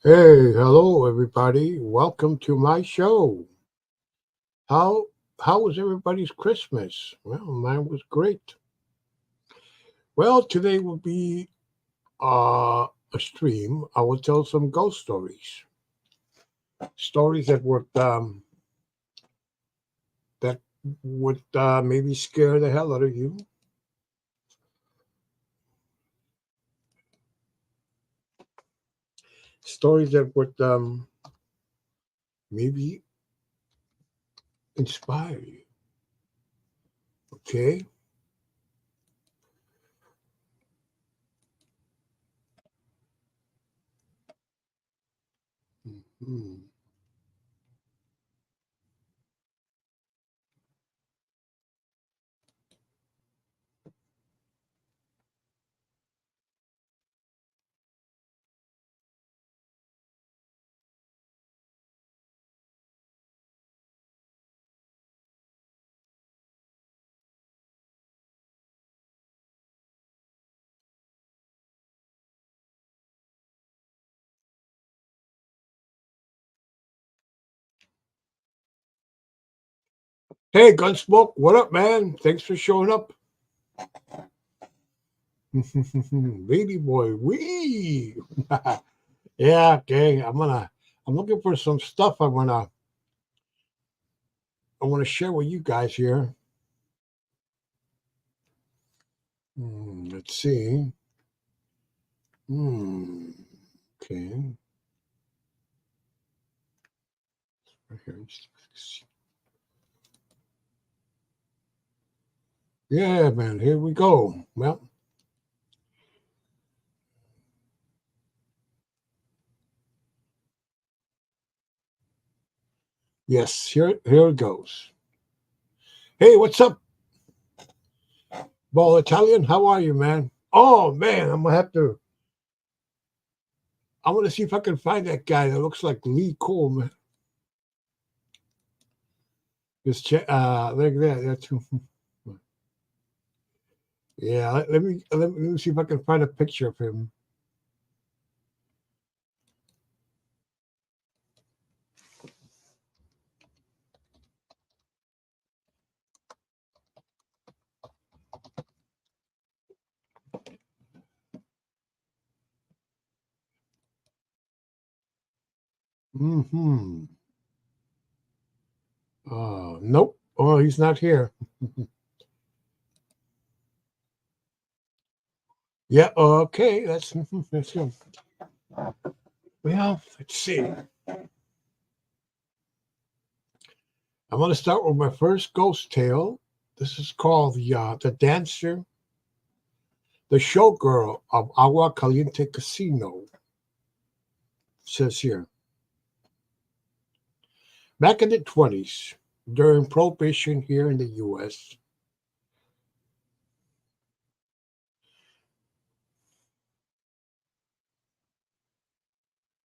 Hey, hello everybody. Welcome to my show. How how was everybody's Christmas? Well, mine was great. Well, today will be a stream. I will tell some ghost stories. Stories that would maybe scare the hell out of you. Stories that would maybe inspire you. Okay? Hmm. Hey, Gunsmoke, what up, man? Thanks for showing up. Lady boy, wee. Yeah, okay. I'm looking for some stuff I wanna share with you guys here. Let's see. Hmm. Okay. Right here. Yeah, man. Here we go. Well, yes. Here it goes. Hey, what's up, Ball Italian? How are you, man? Oh man, I'm gonna have to. I want to see if I can find that guy that looks like Lee Coleman. Look at that. That's yeah. Let me see if I can find a picture of him. Hmm. Nope. Oh, he's not here. Yeah. Okay. That's him. Well, let's see. I'm going to start with my first ghost tale. This is called the Dancer, the Showgirl of Agua Caliente Casino. It says here, back in the 20s, during Prohibition here in the U.S.,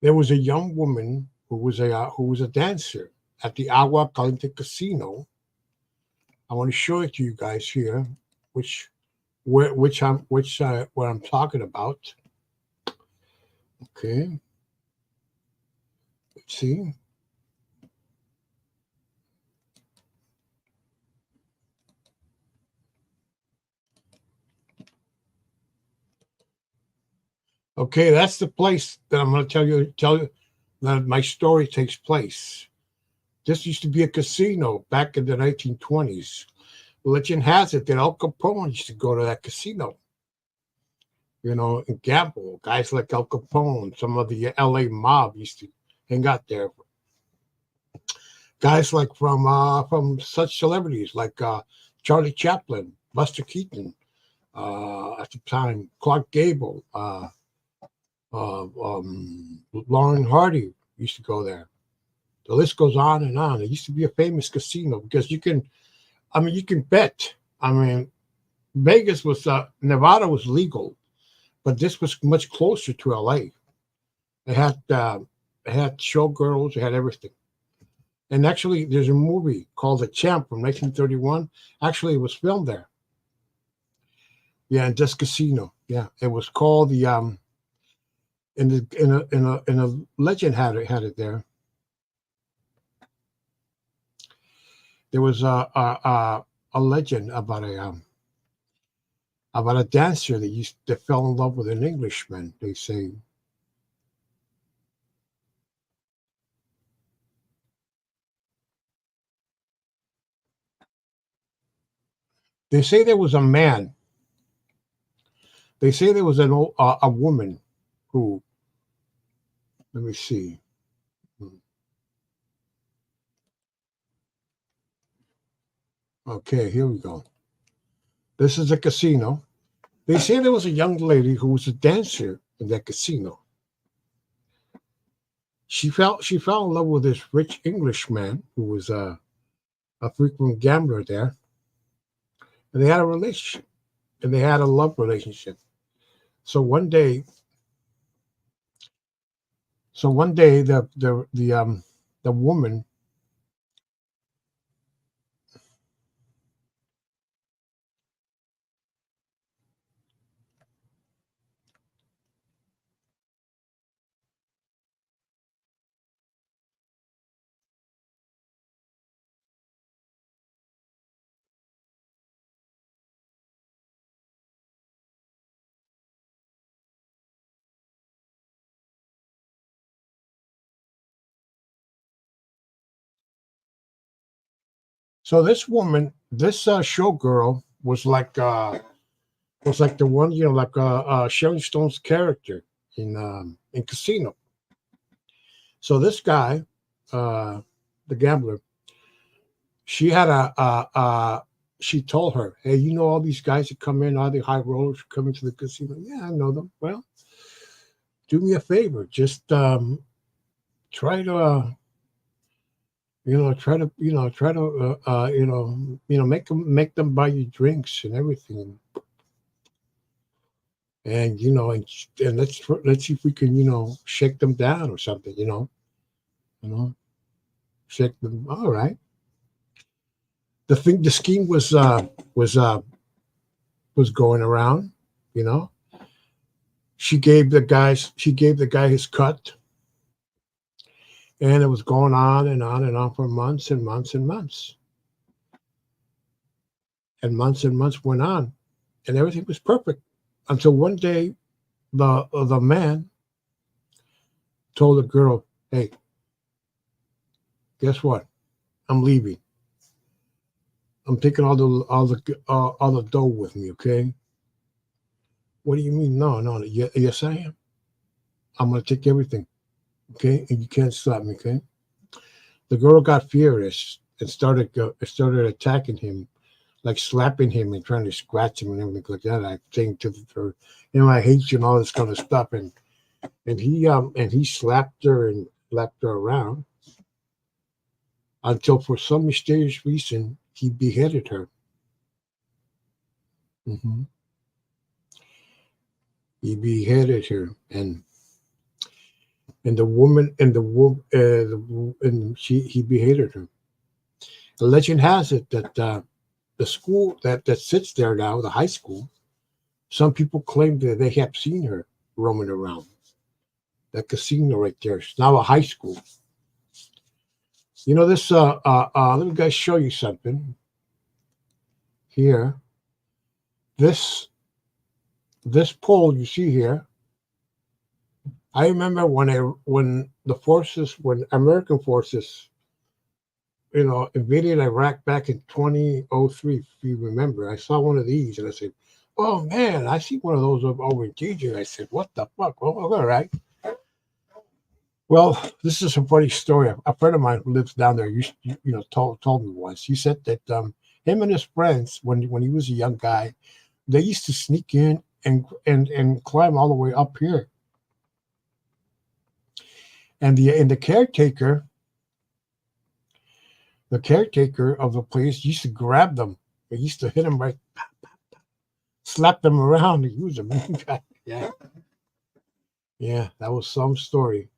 there was a young woman who was a dancer at the Agua Caliente Casino. I want to show it to you guys here, which what I'm talking about. Okay, let's see. Okay, that's the place that I'm going to tell you that my story takes place. This used to be a casino back in the 1920s. Legend has it that Al Capone used to go to that casino, and gamble. Guys like Al Capone, some of the LA mob used to hang out there. Guys like from such celebrities like Charlie Chaplin, Buster Keaton, at the time, Clark Gable, Lauren Hardy used to go there. The list goes on and on. It used to be a famous casino because you can bet. I mean, Vegas Nevada was legal, but this was much closer to LA. It had, uh, it had showgirls, it had everything. And actually, there's a movie called The Champ from 1931. Actually, it was filmed there. Yeah, in this casino. Yeah, it was called And in a legend had it there. There was a legend about a dancer that fell in love with an Englishman. They say there was a man. They say there was a woman who. Let me see. Okay, here we go. This is a casino. They say there was a young lady who was a dancer in that casino. She fell in love with this rich Englishman who was a frequent gambler there, and they had a relationship, and they had a love relationship. So one day, the woman. So this woman, this showgirl, was like the one, like Sharon Stone's character in Casino. So this guy, uh, the gambler, she had she told her, "Hey, you know all these guys that come in, all the high rollers who come into the casino? Yeah, I know them. Well, do me a favor, just try to, make them buy you drinks and everything, and let's see if we can, shake them down or something, you know, shake them. All right. The scheme was going around, you know. She gave the guy his cut, and it was going on and on and on for months and months and months, and months went on, and everything was perfect until one day the man told the girl, "Hey, guess what? I'm leaving. I'm taking all the dough with me. Okay? What do you mean? No, no. Yes, I am. I'm gonna take everything. Okay, and you can't stop me. Okay?" The girl got furious and started attacking him, like slapping him and trying to scratch him and everything like that. I think to her, I hate you and all this kind of stuff. And he slapped her around until, for some mysterious reason, he beheaded her. Hmm. He beheaded her, and the woman and the wo- and she he beheaded her. The legend has it that the school that sits there now, the high school, some people claim that they have seen her roaming around that casino right there. It's now a high school. This. Let me guys show you something here. This this pole you see here. I remember when American forces, invaded Iraq back in 2003. If you remember, I saw one of these and I said, "Oh man, I see one of those over in TJ." I said, "What the fuck?" Oh, all right. Well, this is a funny story. A friend of mine who lives down there told me once. He said that him and his friends, when he was a young guy, they used to sneak in and climb all the way up here. And the caretaker of the place used to grab them. They used to hit them right, slap them around. He was a mean guy. Yeah, yeah, that was some story.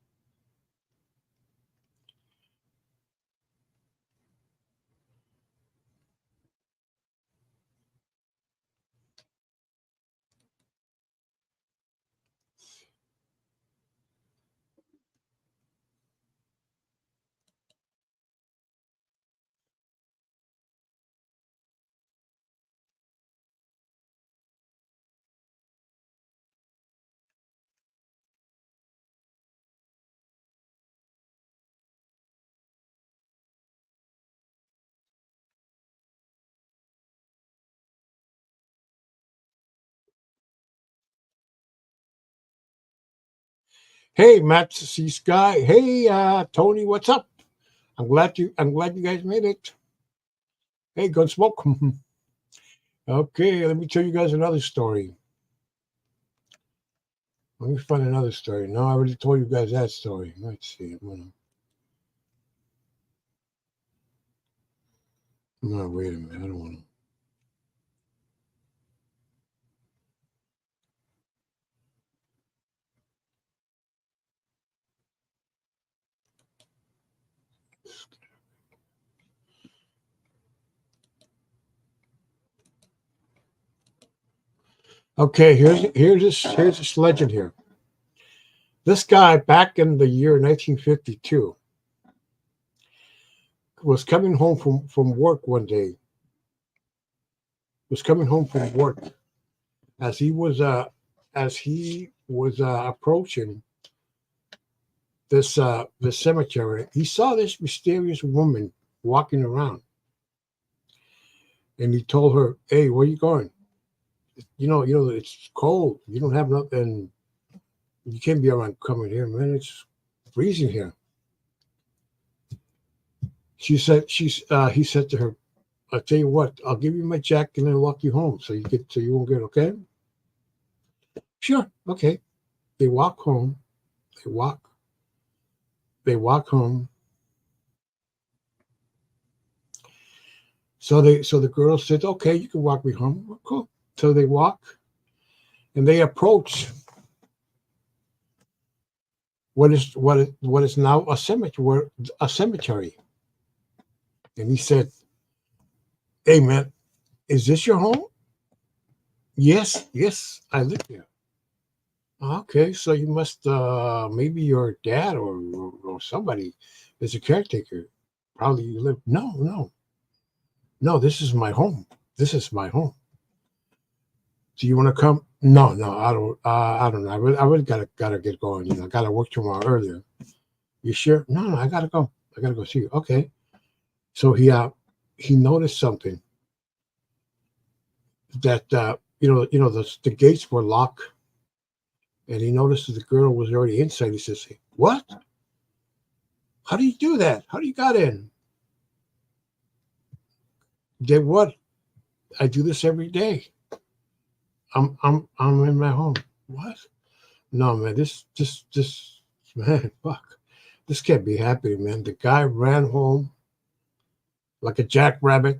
Hey, Matt C Sky. Hey, Tony, what's up? I'm glad you guys made it. Hey, Gunsmoke. Okay, let me tell you guys another story. Let me find another story. No, I already told you guys that story. Let's see. No, wait a minute. I don't want to. Okay, here's this legend here. This guy back in the year 1952 was coming home from work one day. Was coming home from work as he was approaching this cemetery. He saw this mysterious woman walking around, and he told her, "Hey, where you going? You know it's cold. You don't have nothing. You can't be around coming here, man. It's freezing here." He said to her, "I'll tell you what. I'll give you my jacket and I'll walk you home, so you won't get okay." Sure, okay. They walk home. They walk. They walk home. So the girl said, "Okay, you can walk me home." Well, cool. So they walk and they approach what is now a cemetery. A cemetery. And he said, "Hey man, is this your home?" Yes, yes, I live here. Okay, so you must maybe your dad or somebody is a caretaker. Probably you live. No, no, no. This is my home. This is my home. Do you want to come? No, no, I don't. I don't know. I really gotta get going. I gotta work tomorrow earlier. You sure? No, no, I gotta go. I gotta go see you. Okay. So he noticed something that the gates were locked, and he noticed that the girl was already inside. He says, "What? How do you do that? How do you got in?" Did what? I do this every day. I'm in my home. What? No, man. This man. Fuck. This can't be happening, man. The guy ran home like a jackrabbit,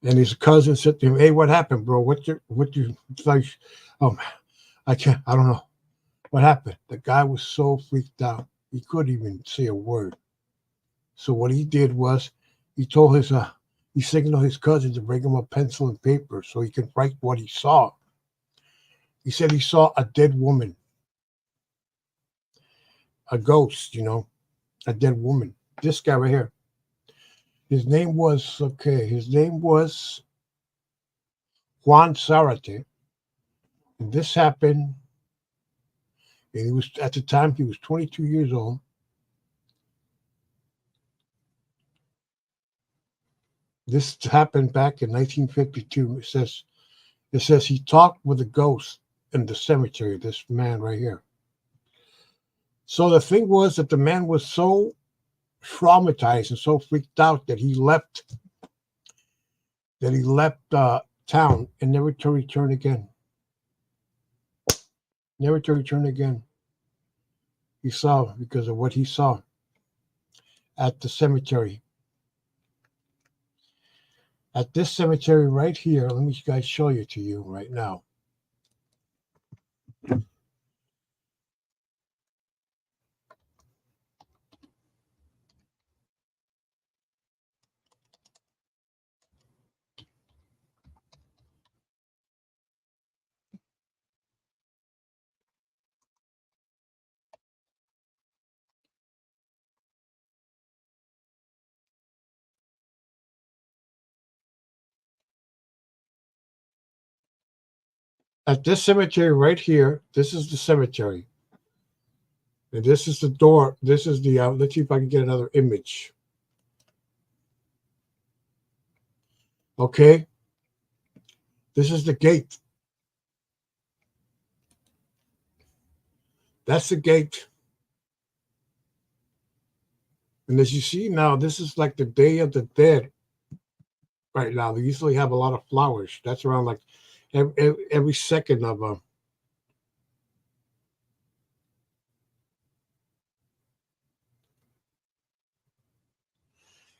and his cousin said to him, "Hey, what happened, bro? What you like? Um, I can't. I don't know what happened." The guy was so freaked out he couldn't even say a word. So what he did was he told he signaled his cousin to bring him a pencil and paper so he could write what he saw. He said he saw a dead woman, a ghost, a dead woman. This guy right here. His name was Juan Zarate. And this happened, and at the time he was 22 years old. This happened back in 1952. It says he talked with a ghost in the cemetery. This man right here. So the thing was that the man was so traumatized and so freaked out that he left town and never to return again. Never to return again. He saw because of what he saw at the cemetery. At this cemetery right here, let me guys show you to you right now. At this cemetery right here, this is the cemetery. And this is the door. This is the, let's see if I can get another image. Okay. This is the gate. That's the gate. And as you see now, this is like the Day of the Dead right now. They usually have a lot of flowers. That's around like every second of a.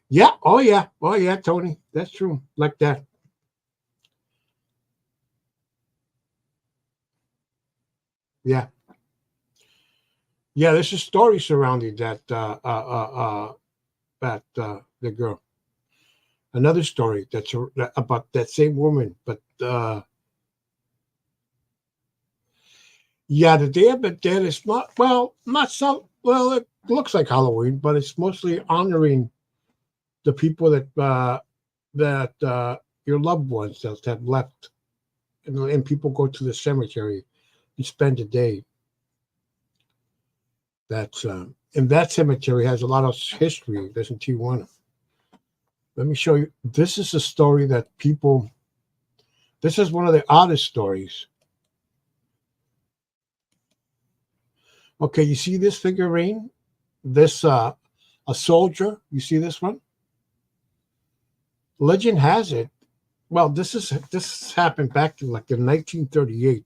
Yeah. Oh yeah. Oh yeah, Tony. That's true. Like that. Yeah. Yeah. There's a story surrounding that the girl. Another story about that same woman, but yeah, the Day of the Dead is not so well. It looks like Halloween, but it's mostly honoring the people that your loved ones that have left, and people go to the cemetery and spend a day. That's and that cemetery has a lot of history. There's in Tijuana. Let me show you. This is a story that people. This is one of the oddest stories. Okay, you see this figurine? This a soldier. You see this one? Legend has it. Well, this happened back in like in 1938.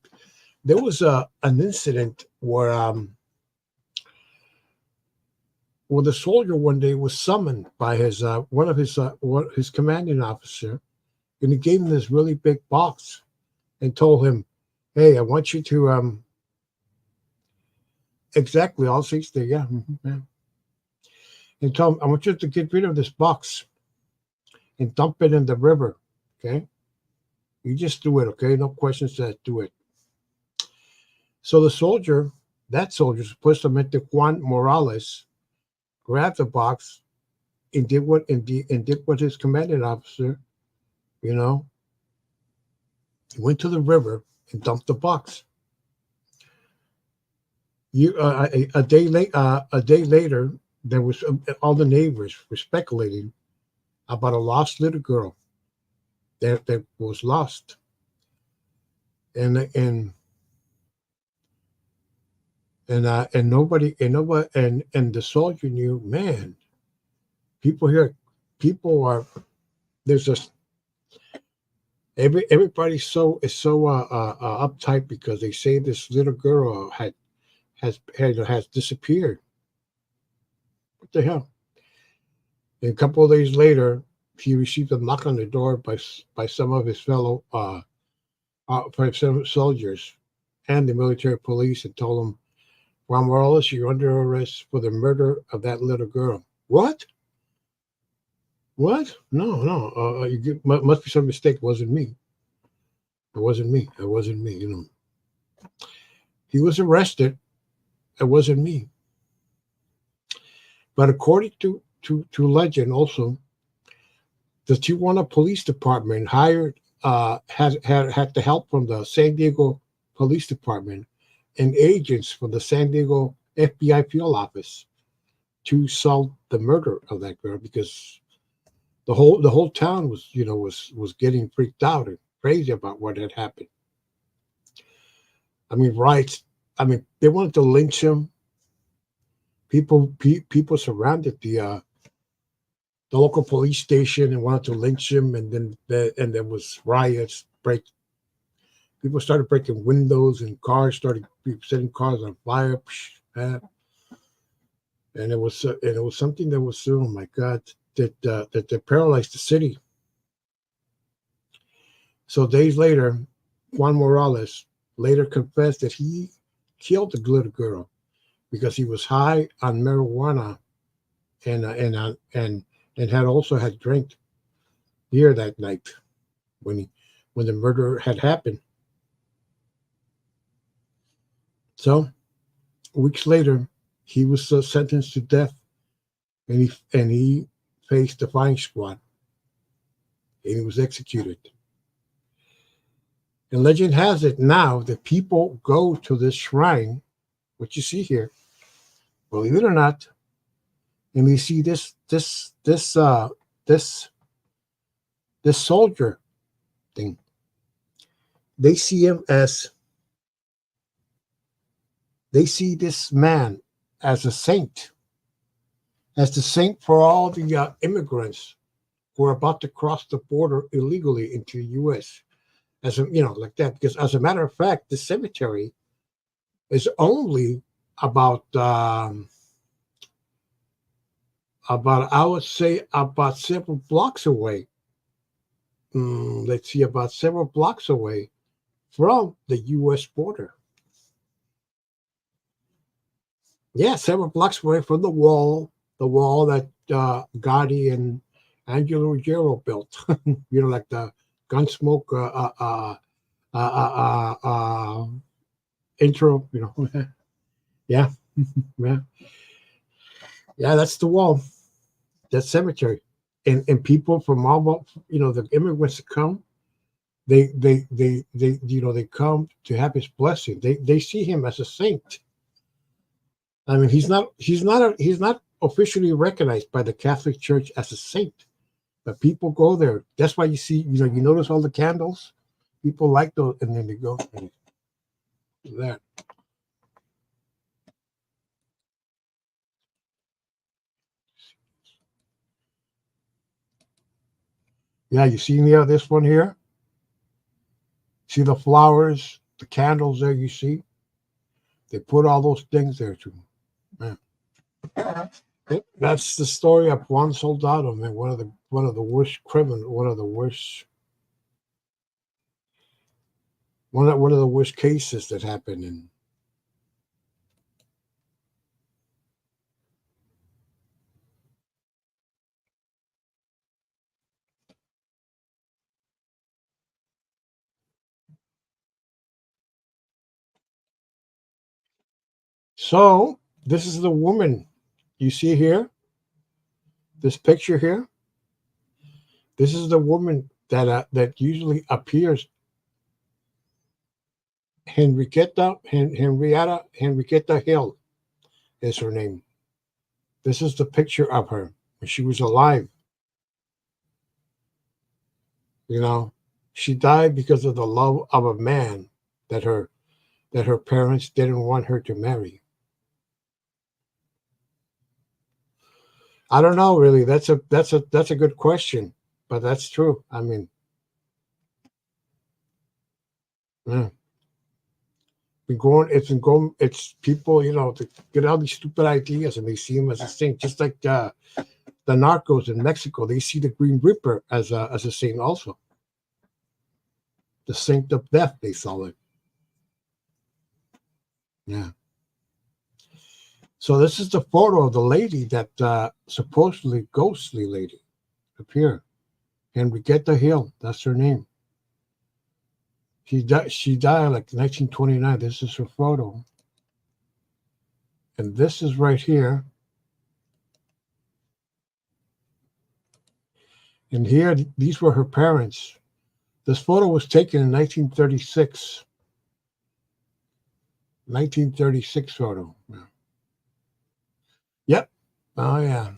There was an incident where the soldier one day was summoned by his his commanding officer, and he gave him this really big box and told him, "Hey, I want you to exactly all seats there, yeah, yeah." And told him, "I want you to get rid of this box and dump it in the river. Okay, you just do it. Okay, no questions asked. Do it." So that soldier, supposed to meant to Juan Morales, grabbed the box and did what his commanding officer, you know, he went to the river and dumped the box. A day later, there was all the neighbors were speculating about a lost little girl that was lost, and nobody and the soldier knew, man, people here, people are there's a everybody's so uptight because they say this little girl has disappeared. What the hell? And a couple of days later, he received a knock on the door by some of his by some soldiers and the military police, and told him, "Juan Morales, you're under arrest for the murder of that little girl." What? What? No, no. Must be some mistake. It wasn't me. It wasn't me. It wasn't me. You know, he was arrested. It wasn't me. But according to legend, also the Tijuana Police Department had the help from the San Diego Police Department and agents from the San Diego FBI field office to solve the murder of that girl, because the whole town was getting freaked out and crazy about what had happened. I mean, right? I mean, they wanted to lynch him. People surrounded the local police station and wanted to lynch him, and then there was riots. People started breaking windows, and cars started setting cars on fire. And it was something that was, oh my God, that paralyzed the city. So days later, Juan Morales later confessed that he killed the little girl because he was high on marijuana and had also had drank beer that night when the murder had happened. So weeks later, he was sentenced to death, and he faced the firing squad, and he was executed. And legend has it now that people go to this shrine, what you see here, believe it or not, and they see this this soldier thing. They see him as They see this man as a saint, as the saint for all the immigrants who are about to cross the border illegally into the U.S. As a, like that. Because as a matter of fact, the cemetery is only about I would say about several blocks away. Let's see, about several blocks away from the U.S. border. Yeah, several blocks away from the wall that Gotti and Angelo Ruggiero built. Like the Gunsmoke intro. Yeah, yeah, yeah. That's the wall. That cemetery, and people from all, the immigrants that come, they come to have his blessing. They see him as a saint. I mean, he's not officially recognized by the Catholic Church as a saint, but people go there. That's why you see, you notice all the candles. People like those, and then they go and do that. Yeah, you see this one here. See the flowers, the candles there. You see, they put all those things there too. Man. That's the story of Juan Soldado, man. One of the worst criminal, one of the worst cases that happened in. So this is the woman you see here. This picture here. This is the woman that usually appears. Henrietta Hill is her name. This is the picture of her when she was alive. You know, she died because of the love of a man that her parents didn't want her to marry. I don't know really. That's a good question, but that's true. I mean, yeah, it's people, to get all these stupid ideas and they see him as a saint, just like the narcos in Mexico. They see the Green Reaper as a saint also, the saint of death. They saw it. Yeah. So this is the photo of the lady that supposedly ghostly lady appeared. Henrietta Hill, that's her name. She died like 1929. This is her photo. And this is right here. And here, these were her parents. This photo was taken in 1936. 1936 photo. Yeah. Yep. Oh, yeah.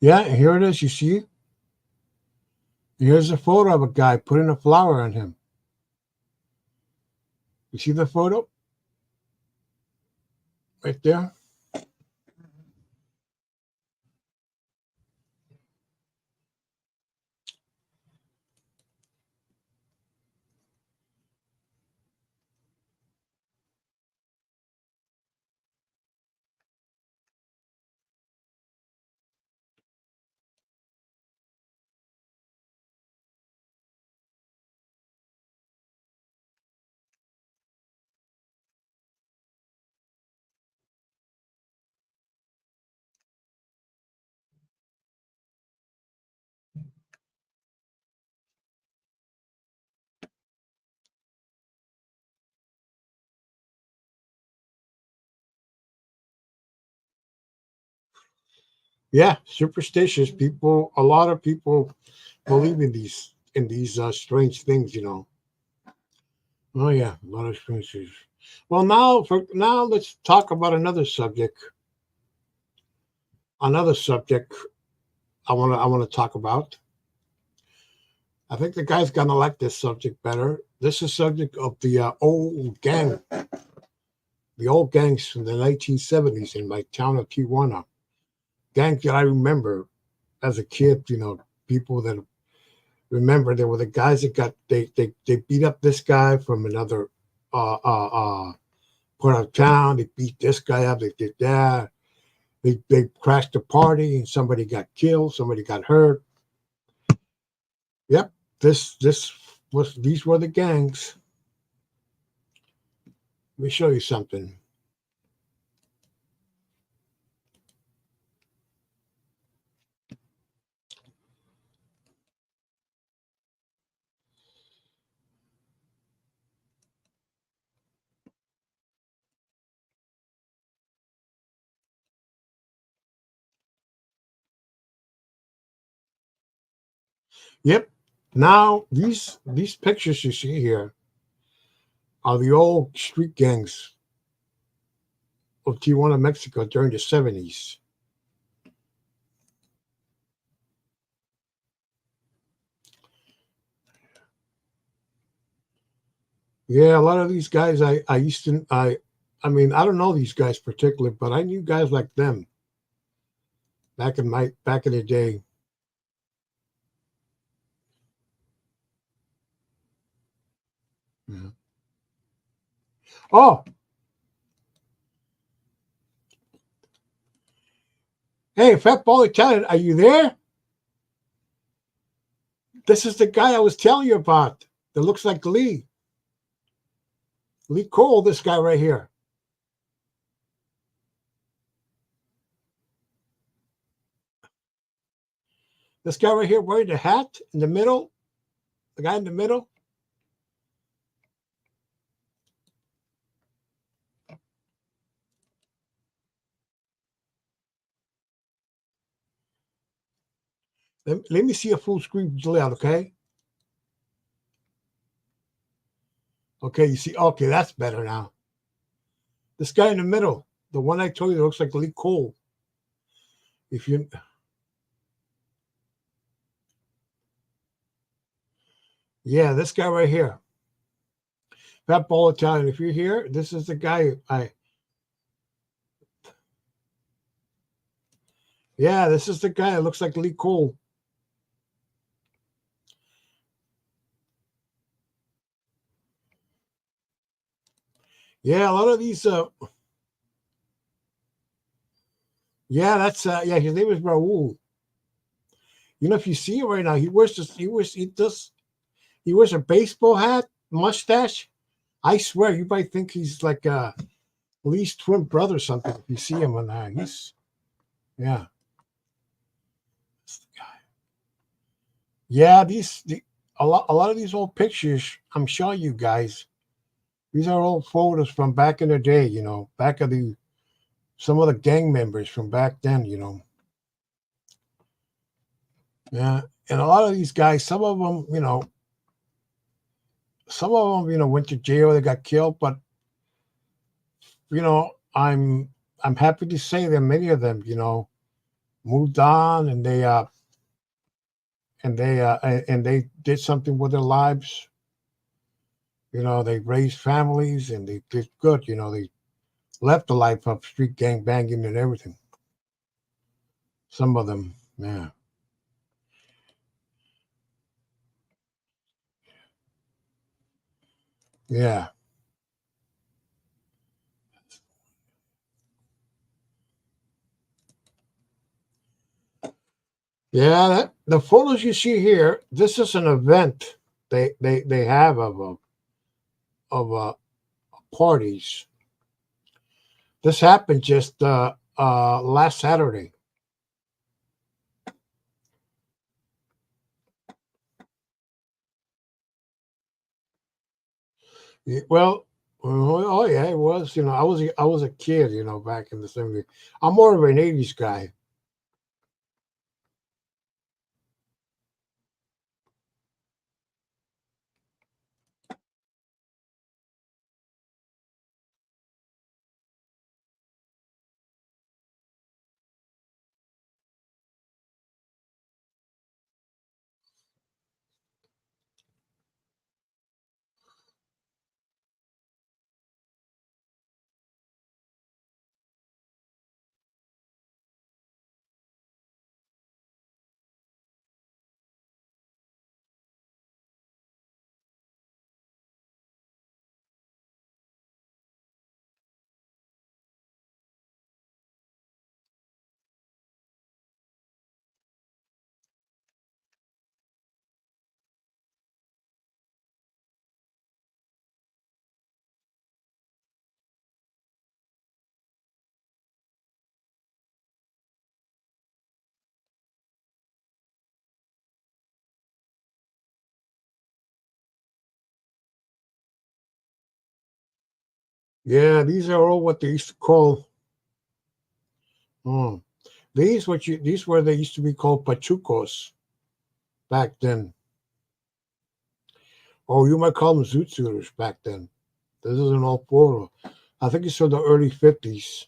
Yeah, here it is. You see? Here's a photo of a guy putting a flower on him. You see the photo? Right there? Yeah, superstitious people. A lot of people believe in these strange things. Oh yeah, a lot of strange things. Well, now let's talk about another subject. Another subject I want to talk about. I think the guy's gonna like this subject better. This is subject of the old gangs from the 1970s in my town of Tijuana. Gangs that I remember as a kid. People that remember there were the guys that they beat up this guy from another uh uh uh part of town. They beat this guy up. They did that. They crashed the party and somebody got killed. Somebody got hurt. Yep. This was these were the gangs. Let me show you something. Yep. Now these pictures you see here are the old street gangs of Tijuana, Mexico during the 70s. Yeah, a lot of these guys I used to I mean I don't know these guys particularly, but I knew guys like them back in the day. Yeah. Oh, hey, Fat Ball Italian, are you there? This is the guy I was telling you about that looks like Lee Cole. This guy right here. This guy right here wearing the hat in the middle. The guy in the middle. Let me see a full screen layout, okay? Okay, you see, okay, that's better now. This guy in the middle, the one I told you that looks like Lee Cole. If you, yeah, this guy right here, Fat Ball Italian. If you're here, this is the guy. Yeah, this is the guy that looks like Lee Cole. Yeah, a lot of these. Yeah, that's yeah. His name is Raul. If you see him right now, he wears this. He wears a baseball hat, mustache. I swear, you might think he's like Lee's twin brother or something. If you see him on he's yeah. Yeah, a lot of these old pictures I'm showing you guys. These are old photos from back in the day. Back of the some of the gang members from back then. Yeah, and a lot of these guys, some of them, went to jail. They got killed, but you know, I'm I'm happy to say that many of them, moved on and they did something with their lives. They raised families and they did good. They left the life of street gang banging and everything. Some of them, yeah, yeah, yeah. The photos you see here, this is an event they have of parties. This happened just last Saturday. Well, oh yeah, it was. I was a kid. Back in the '70s. I'm more of an '80s guy. Yeah, these are all what they used to call. Oh, these were they used to be called pachucos back then. Or you might call them zoot suiters back then. This is an old photo. I think it's from the early 50s.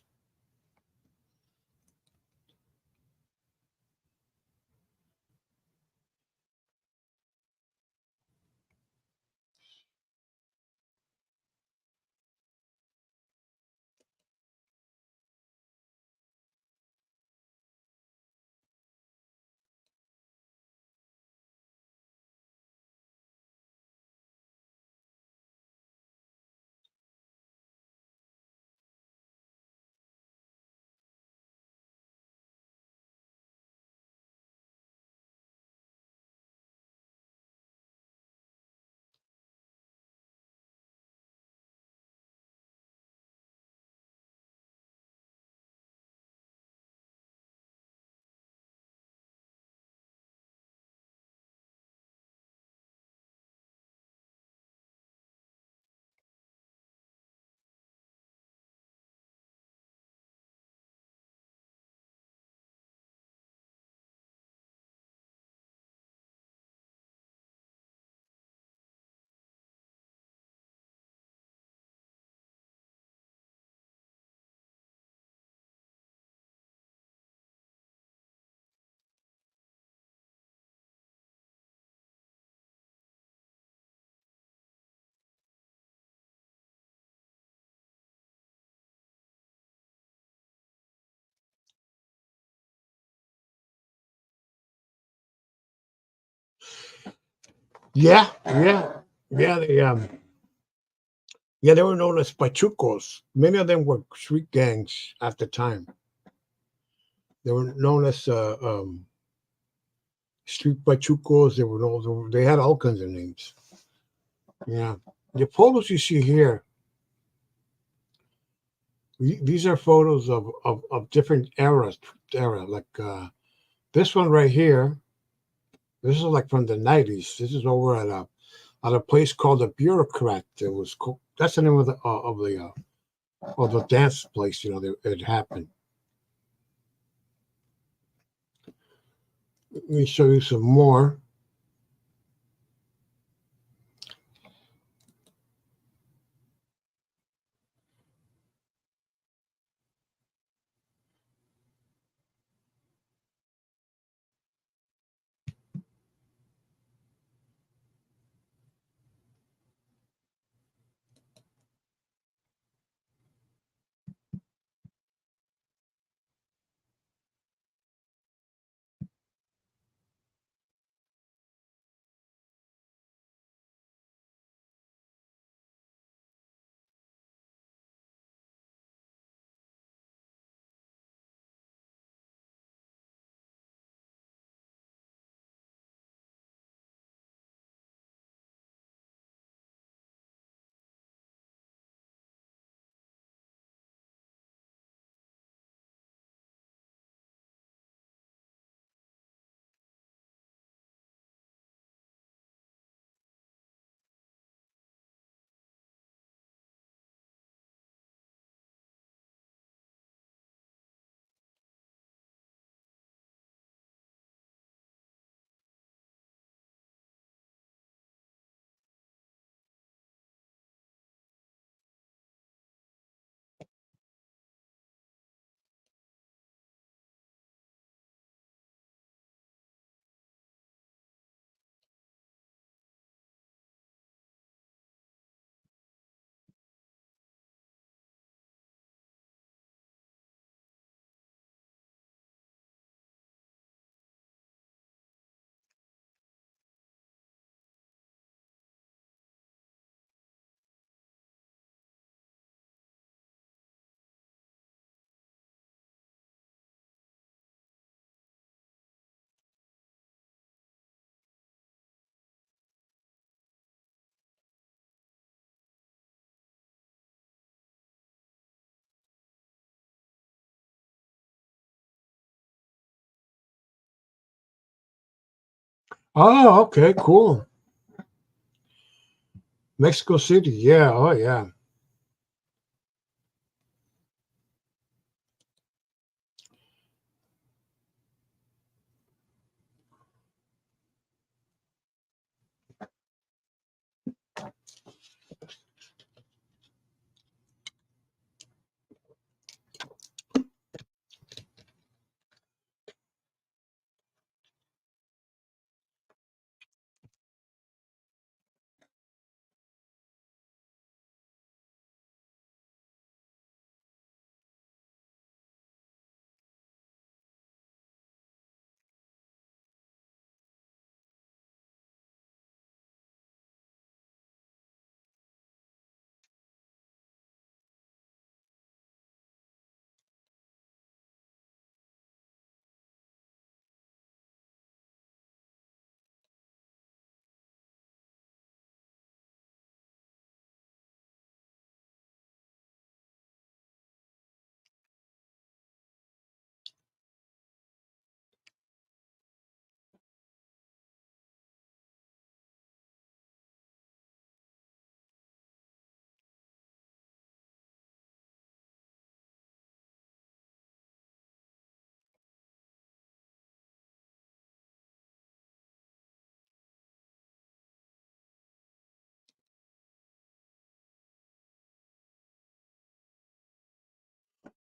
Yeah, yeah, yeah. They were known as pachucos. Many of them were street gangs at the time. They were known as street pachucos. They had all kinds of names. Yeah, the photos you see here. These are photos of different eras. Like this one right here. This is like from the 90s. This is over at a place called the Bureaucrat. That's the name of the dance place. You know, it happened. Let me show you some more. Oh, okay, cool. Mexico City. Yeah. Oh, yeah.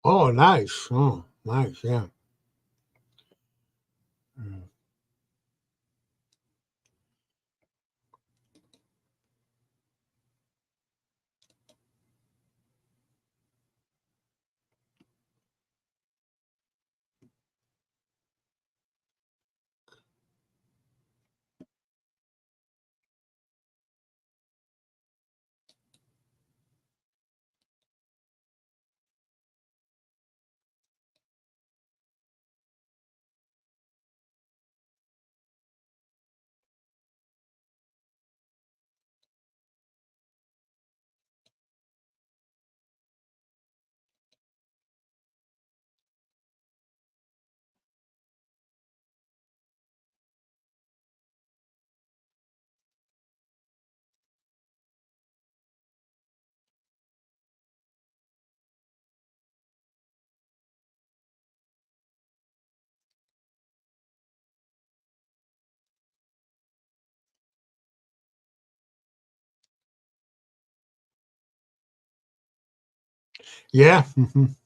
Oh, nice. Oh, nice. Yeah. Mm. Yeah. Mhm.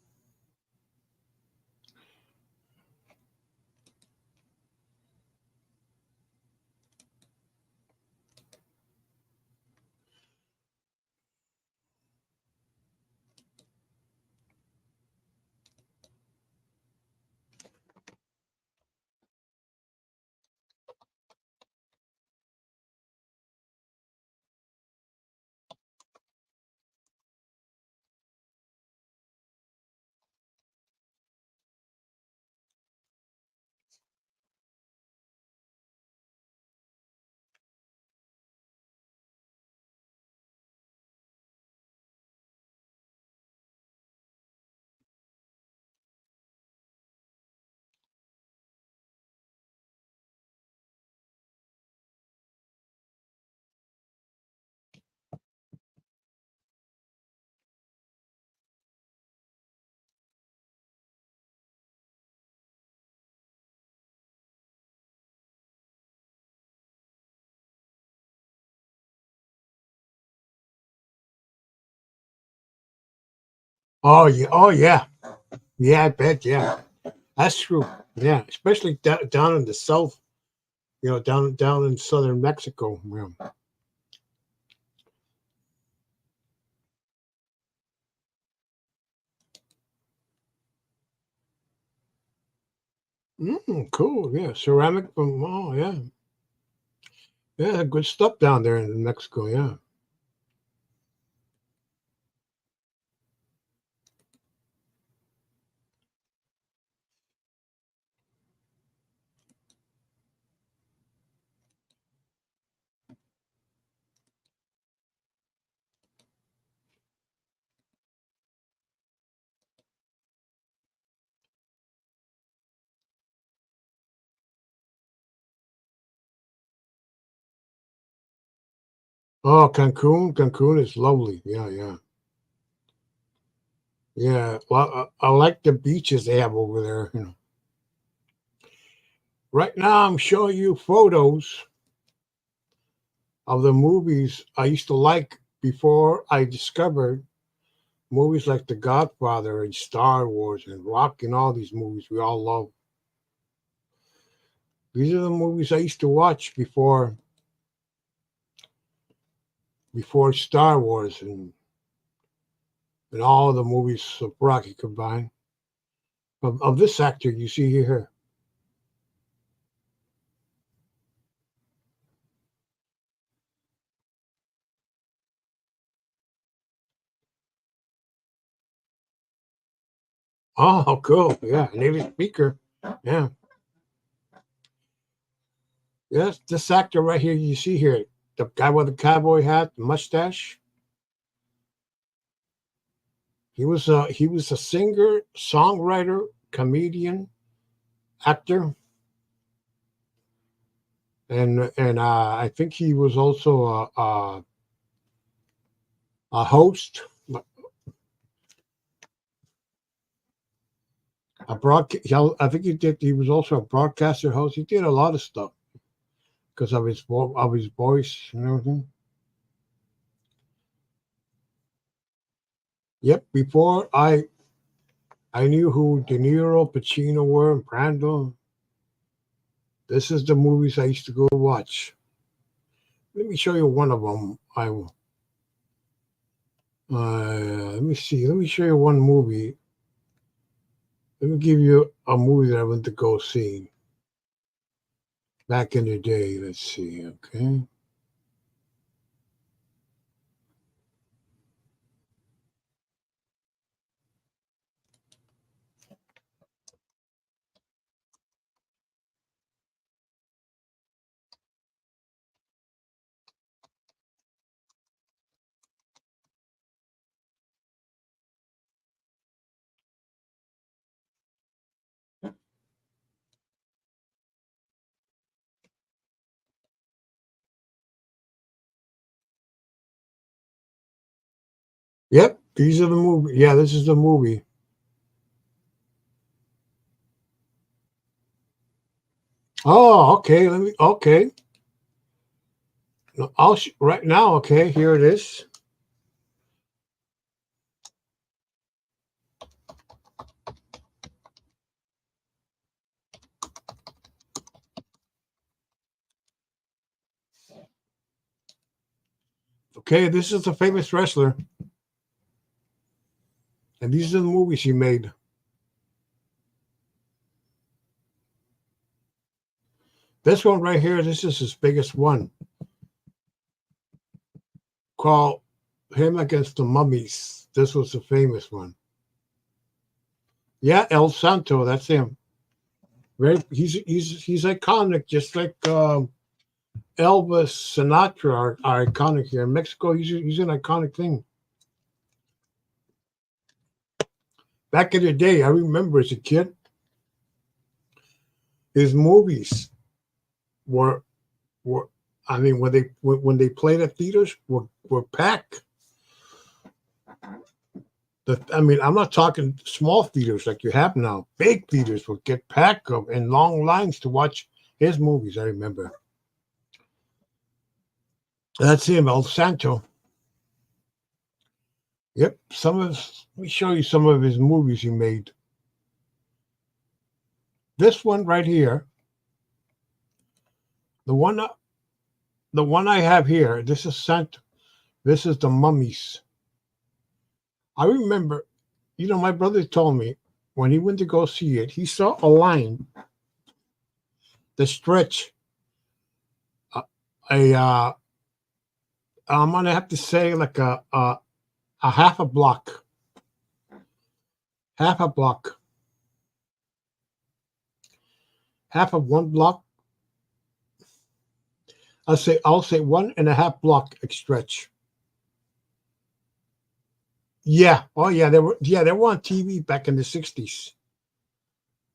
Oh yeah. Oh yeah. Yeah. I bet. Yeah. That's true. Yeah. Especially down in the south. Down in southern Mexico. Yeah. Cool. Yeah. Ceramic from. Oh yeah. Yeah. Good stuff down there in Mexico. Yeah. Oh, Cancun. Cancun is lovely. Yeah. Yeah. Yeah. Well, I like the beaches they have over there. Right now, I'm showing you photos of the movies I used to like before I discovered movies like The Godfather and Star Wars and Rock and all these movies we all love. These are the movies I used to watch before Star Wars and all the movies of Rocky combined. Of this actor you see here. Oh, cool. Yeah, native speaker. Yeah. Yes, this actor right here you see here, the guy with the cowboy hat, the mustache. He was a singer, songwriter, comedian, actor, and I think he was also a host, a broadcast. I think he did. He was also a broadcaster host. He did a lot of stuff because of his voice and everything. Yep. Before I knew who De Niro, Pacino were, and Brando. This is the movies I used to go watch. Let me show you one of them. Let me see. Let me show you one movie. Let me give you a movie that I went to go see back in the day. Let's see. Okay. Yep. These are the movie. Yeah, this is the movie. Oh, okay. Let me. Okay. No, right now. Okay, here it is. Okay, this is a famous wrestler, and these are the movies he made. This one right here. This is his biggest one. Called him against the mummies. This was a famous one. Yeah, El Santo. That's him. Very. He's iconic, just like Elvis, Sinatra are iconic here in Mexico. He's an iconic thing. Back in the day, I remember as a kid, his movies were were. I mean, when they played at theaters, were packed. I mean, I'm not talking small theaters like you have now. Big theaters would get packed up in long lines to watch his movies. I remember. That's him, El Santo. Yep. Let me show you some of his movies he made. This one right here, the one the one I have here, this is Santo. This is the mummies. I remember, my brother told me when he went to go see it, he saw a line that stretched a I'm gonna have to say like a half a block, half of one block. I'll say 1.5 block stretch. Yeah. Oh yeah, they were on TV back in the 60s.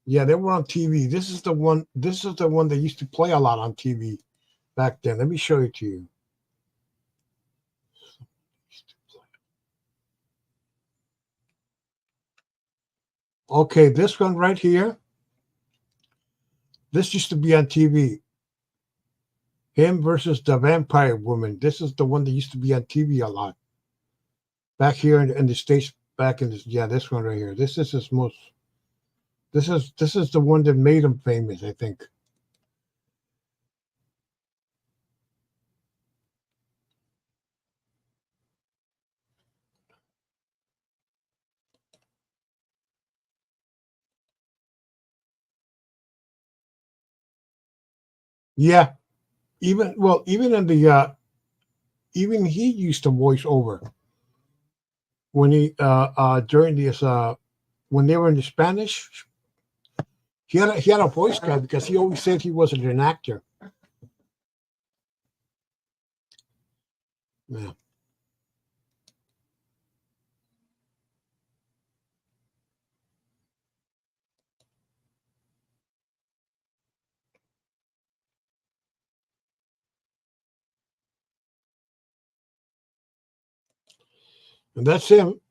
Yeah, they were on TV. This is the one that used to play a lot on TV back then. Let me show it to you. Okay, this one right here. This used to be on TV. Him versus the Vampire Woman. This is the one that used to be on TV a lot back here in the states. Back in this, yeah, this one right here. This is his most. This is the one that made him famous, I think. Yeah, even in the even he used to voice over when he during this when they were in the Spanish. He had a voice guy because he always said he wasn't an actor. Yeah. And that's him.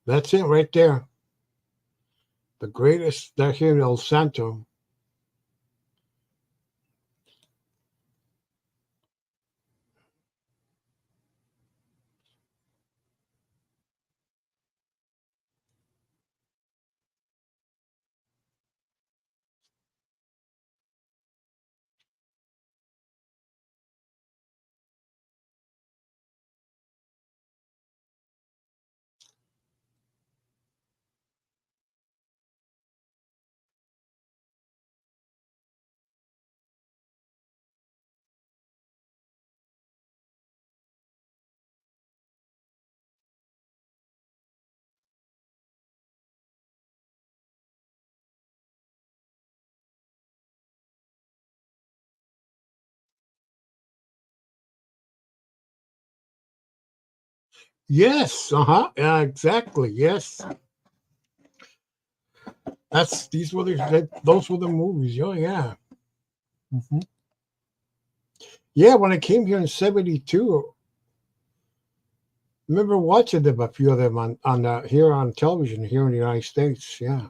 That's it right there. The greatest that here, El Santo. Yes, uh-huh. Yeah, exactly. Yes. That's these were those were the movies. Oh yeah. Hmm. Yeah, when I came here in '72, remember watching them, a few of them on here on television here in the United States. Yeah.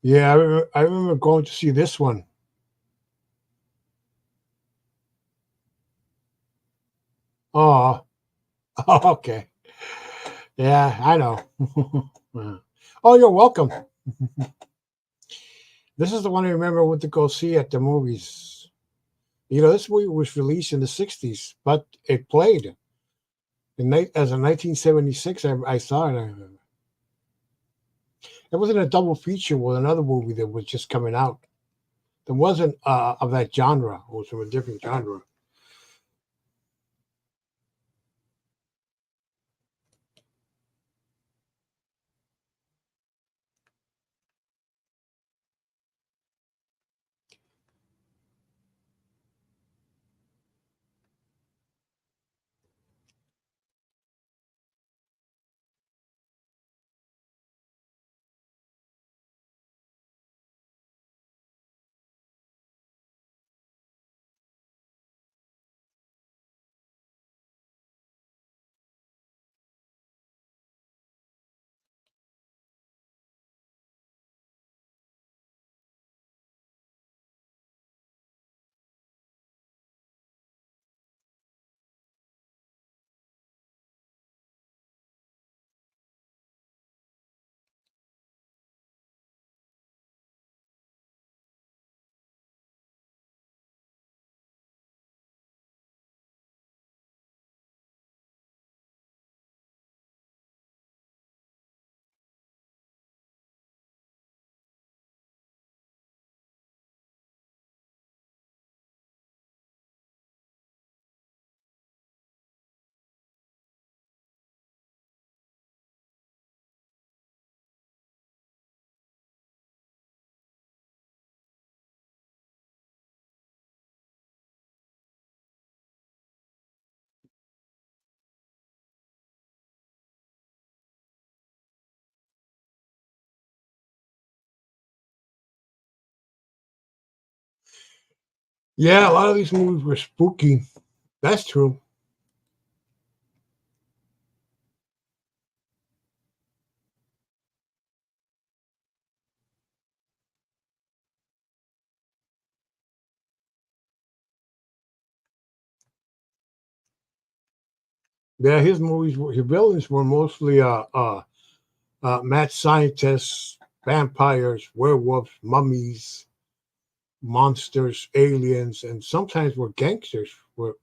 Yeah, I remember going to see this one. Oh, okay. Yeah, I know. Yeah. Oh, you're welcome. This is the one I remember went to go see at the movies. This movie was released in the '60s, but it played as a 1976. I saw it. It wasn't a double feature with another movie that was just coming out. It wasn't of that genre. It was from a different genre. Yeah, a lot of these movies were spooky. That's true. Yeah, his villains were mostly mad scientists, vampires, werewolves, mummies, monsters, aliens, and sometimes were gangsters. Were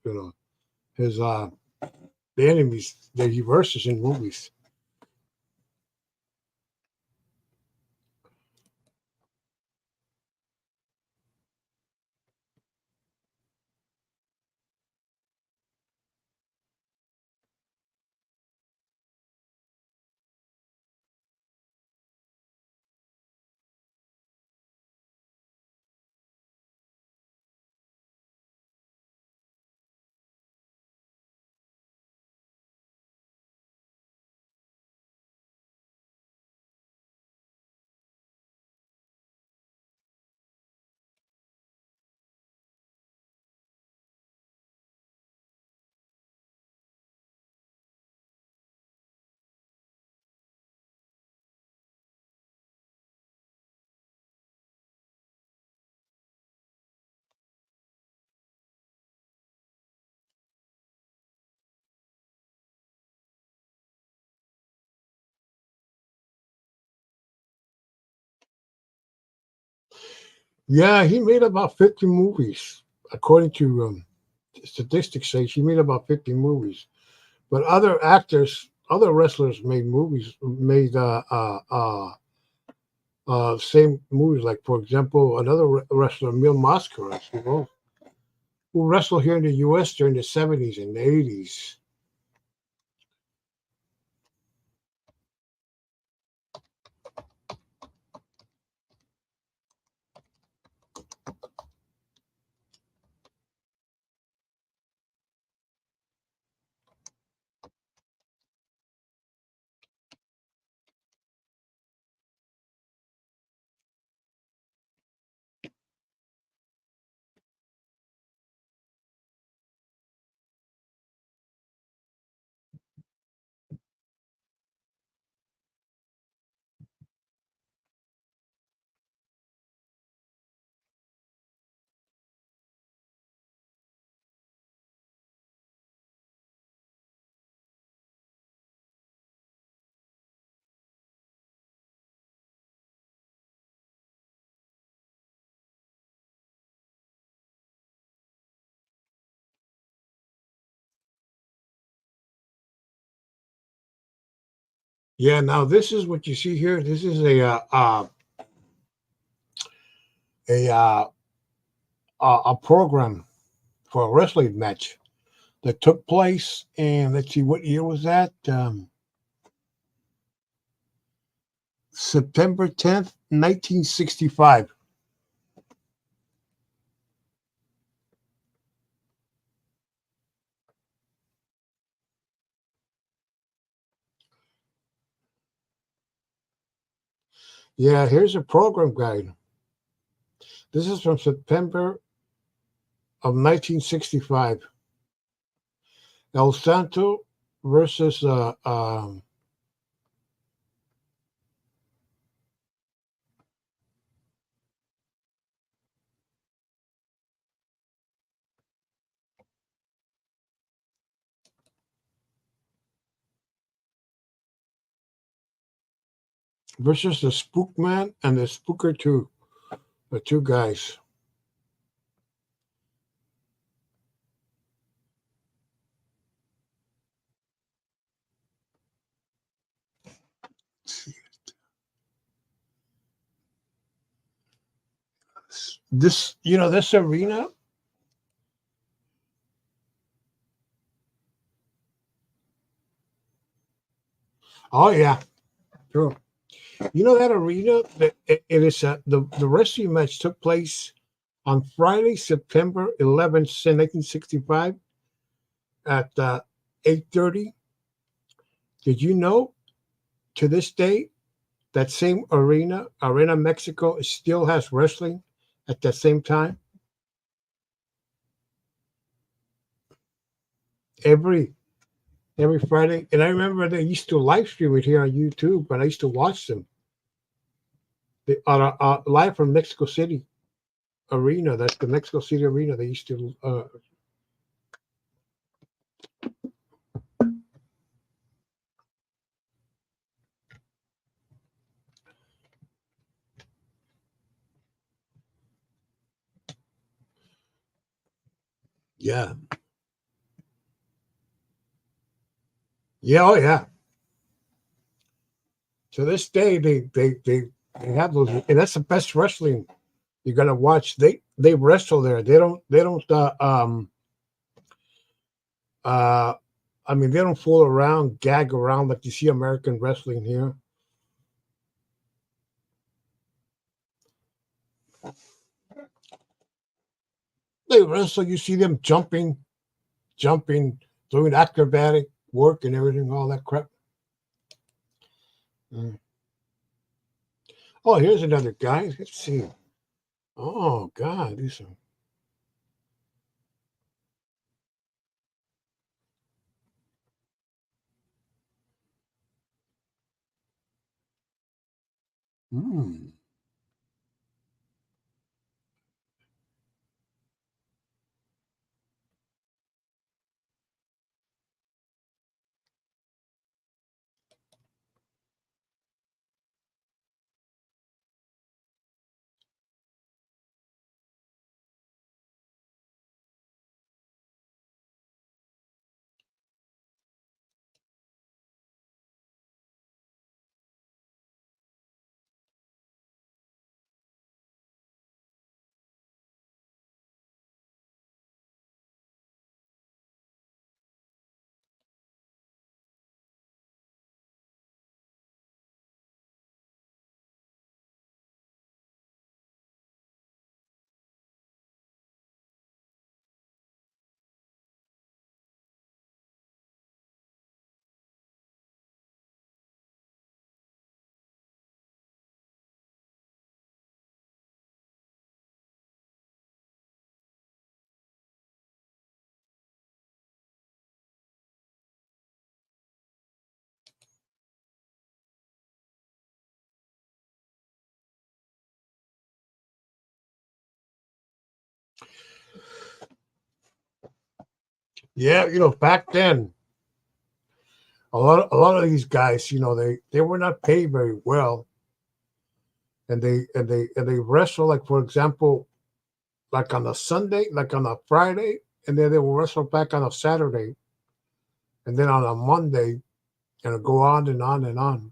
his the enemies that he versus in movies. Yeah, he made about 50 movies, according to statistics. Say he made about 50 movies. But other actors, other wrestlers made movies, made same movies. Like for example, another wrestler, Mil Mascaras, who wrestled here in the U.S. during the 70s and 80s. Yeah. Now this is what you see here. This is a a program for a wrestling match that took place. And let's see, what year was that? September 10th, 1965. Yeah, here's a program guide. This is from September of 1965. El Santo versus the Spookman and the Spooker 2, the two guys. This, this arena. Oh yeah, true. You know that arena. It is the wrestling match took place on Friday, September 11th, 1965, at 8:30. Did you know to this day that same arena, Arena Mexico, still has wrestling at the same time? every every Friday. And I remember they used to live stream it here on YouTube, and I used to watch them live from Mexico City Arena. That's the Mexico City Arena. They used to. Yeah, yeah, oh yeah. To this day, they have those, and that's the best wrestling you're gonna watch. They wrestle there. They don't uh I mean, they don't fool around, gag around like you see American wrestling here. They wrestle. You see them jumping, doing acrobatic work and everything, all that crap. Mm. Oh, here's another guy. Let's see. Oh God, these are. Mm. Yeah, back then, a lot of these guys, they were not paid very well, and they wrestle, like, for example, like on a Sunday, like on a Friday, and then they will wrestle back on a Saturday, and then on a Monday, and it'll go on and on and on.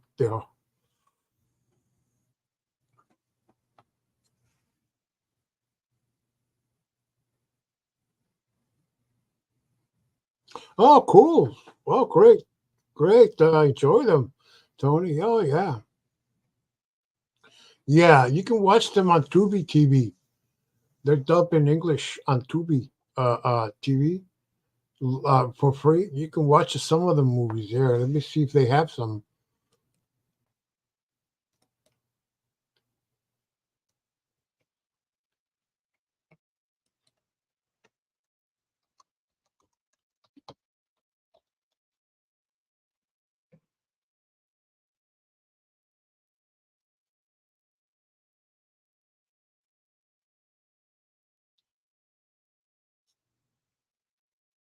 Oh, cool. Oh, great, great. I enjoy them, Tony. Oh, yeah, yeah. You can watch them on Tubi TV. They're dubbed in English on Tubi TV for free. You can watch some of the movies there. Let me see if they have some.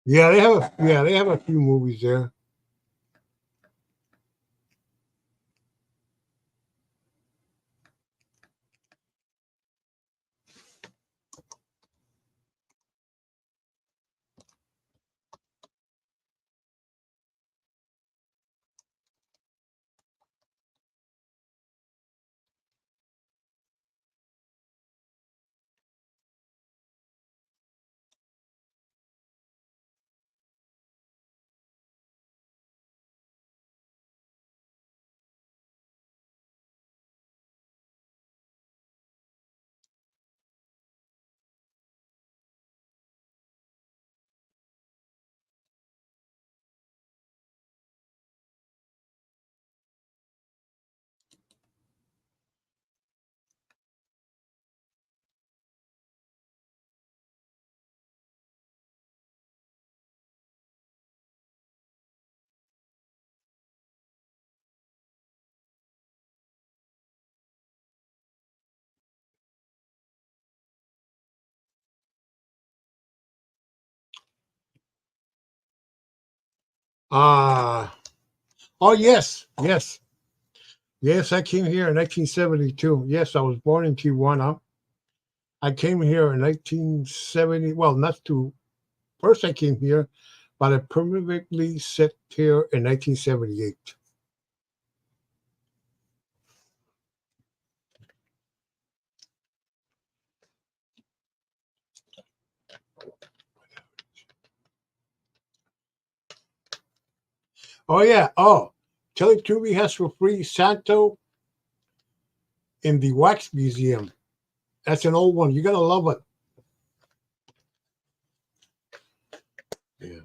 Yeah, they have a few movies there. Uh oh yes, yes. Yes, I came here in 1972. Yes, I was born in Tijuana. I came here in 1970. Well, not to first I came here, but I permanently set here in 1978. Oh yeah. Oh, Teletubby has for free Santo in the Wax Museum. That's an old one. You're gonna love it. Yeah.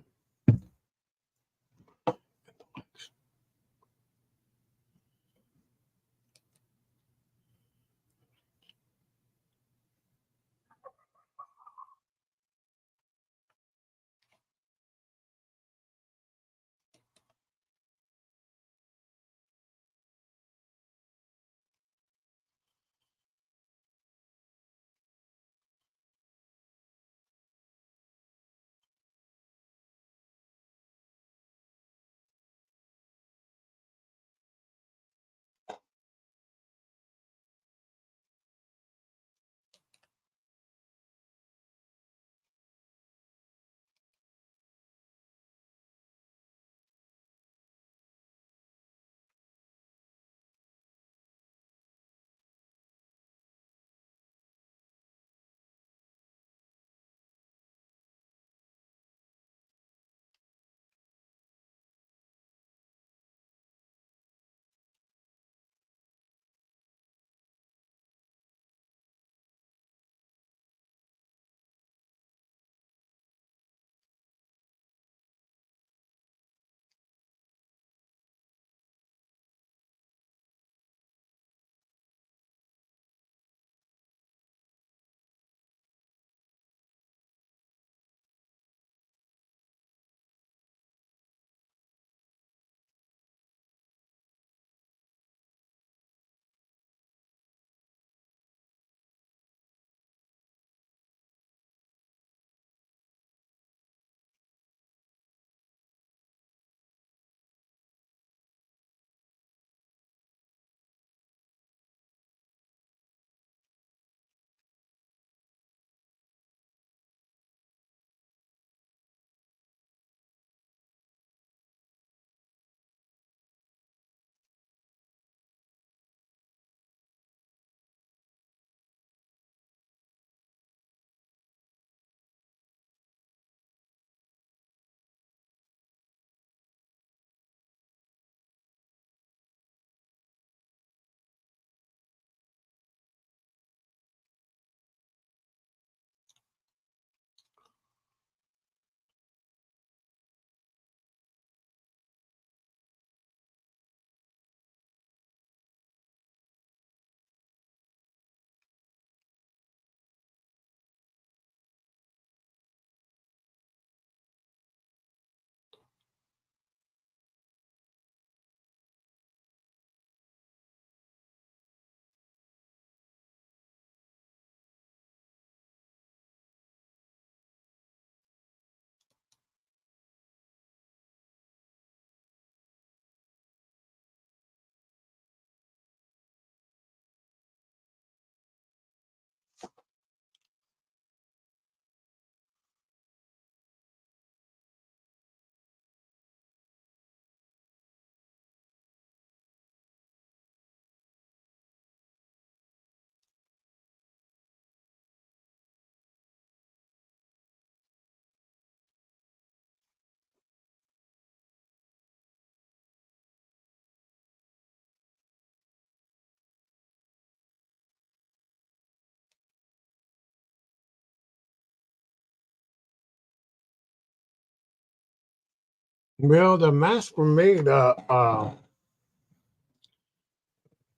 Well, the masks were made.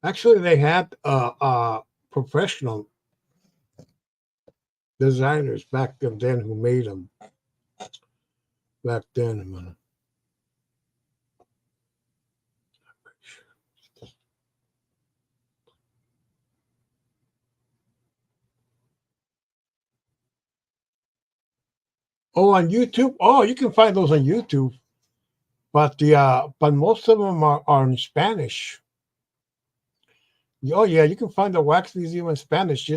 Actually, they had professional designers back then who made them back then. Oh, on YouTube. Oh, you can find those on YouTube. but most of them are in Spanish. Oh yeah, you can find the wax museum in Spanish.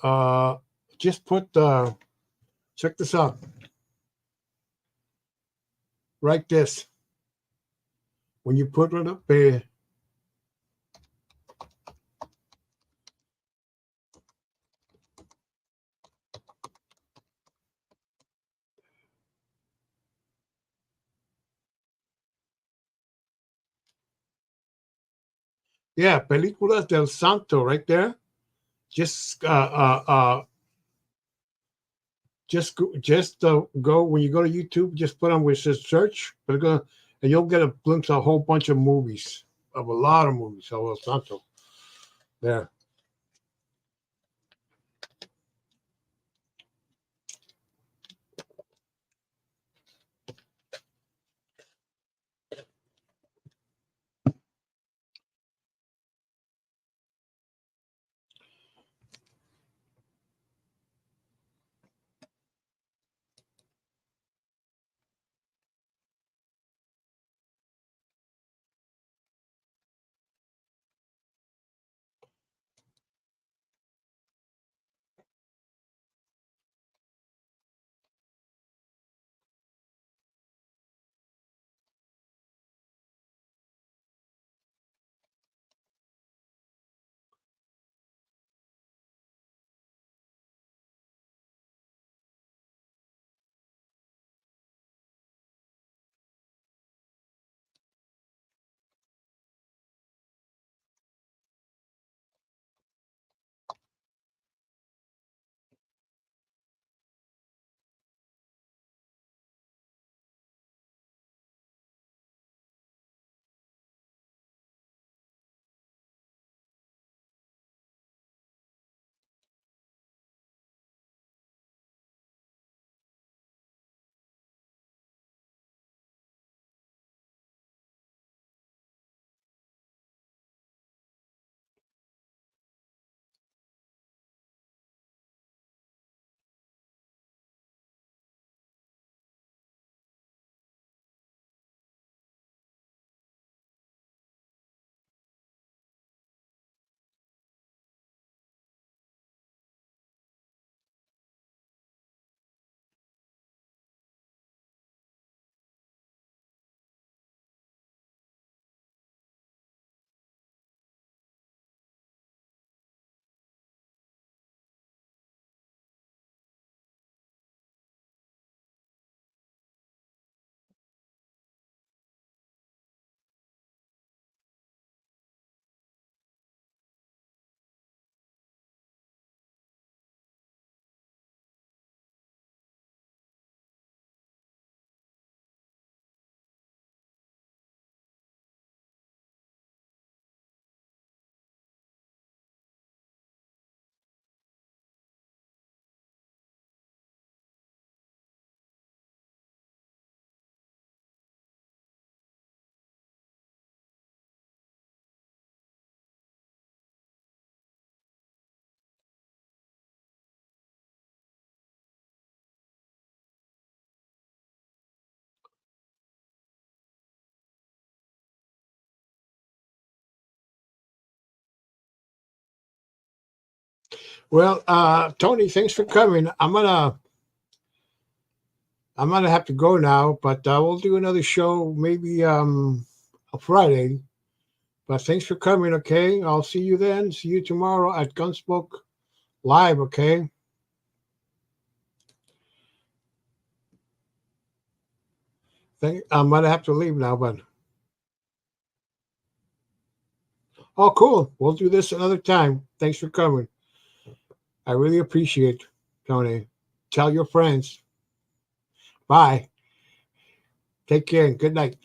Uh just put check this out. Write this. When you put it up there, yeah, Películas del Santo, right there. Just go when you go to YouTube. Just put on where it says search, and you'll get a glimpse of a whole bunch of movies, of a lot of movies of El Santo. There. Well, Tony, thanks for coming. I'm gonna have to go now, but we'll do another show maybe a Friday. But thanks for coming. Okay, I'll see you then. See you tomorrow at Gunsmoke Live. Okay. I'm gonna have to leave now, but oh, cool. We'll do this another time. Thanks for coming. I really appreciate it, Tony. Tell your friends. Bye. Take care and good night.